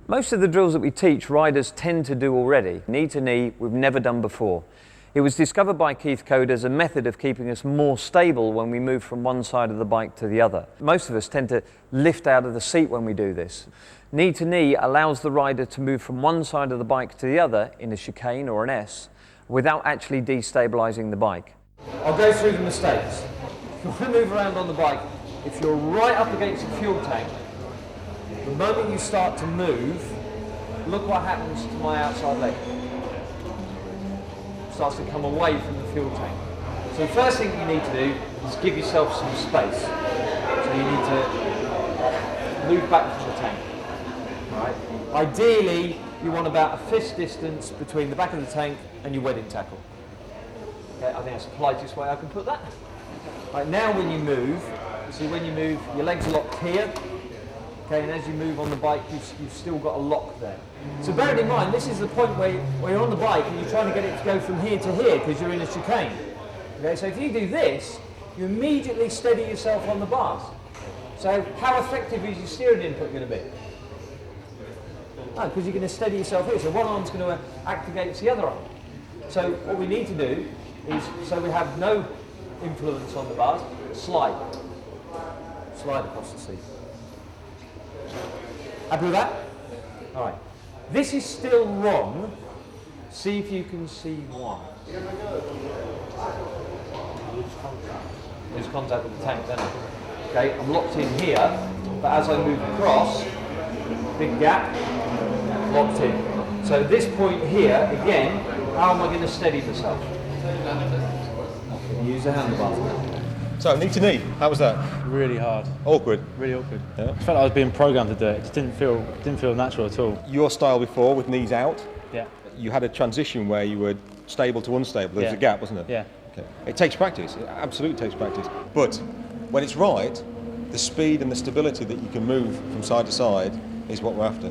Most of the drills that we teach, riders tend to do already. Knee to knee, we've never done before. It was discovered by Keith Code as a method of keeping us more stable when we move from one side of the bike to the other. Most of us tend to lift out of the seat when we do this. Knee to knee allows the rider to move from one side of the bike to the other in a chicane or an S without actually destabilising the bike. I'll go through the mistakes. If you want to move around on the bike, if you're right up against the fuel tank, the moment you start to move, look what happens to my outside leg. It starts to come away from the fuel tank. So the first thing you need to do is give yourself some space. So you need to move back from the tank. Right? Ideally, you want about a fist distance between the back of the tank and your wedding tackle. Okay, I think that's the politest way I can put that. Right, now when you move, your legs are locked here. Okay, and as you move on the bike, you've still got a lock there. So bearing in mind, this is the point where you're on the bike and you're trying to get it to go from here to here because you're in a chicane. Okay, so if you do this, you immediately steady yourself on the bars. So how effective is your steering input going to be? No, because you're going to steady yourself here. So one arm's going to act against the other arm. So what we need to do is, so we have no influence on the bars, slide. Slide across the seat. Happy with that? All right. This is still wrong. See if you can see why. Lose contact with the tank, don't I? Okay, I'm locked in here, but as I move across, big gap, locked in. So this point here, again, how am I going to steady myself? Use the handlebars. So, knee to knee, how was that? Really hard. Awkward? Really awkward. Yeah. I felt like I was being programmed to do it. It just didn't feel natural at all. Your style before, with knees out, Yeah. you had a transition where you were stable to unstable. There was a gap, wasn't it? Yeah. Okay. It takes practice, it absolutely takes practice. But when it's right, the speed and the stability that you can move from side to side is what we're after.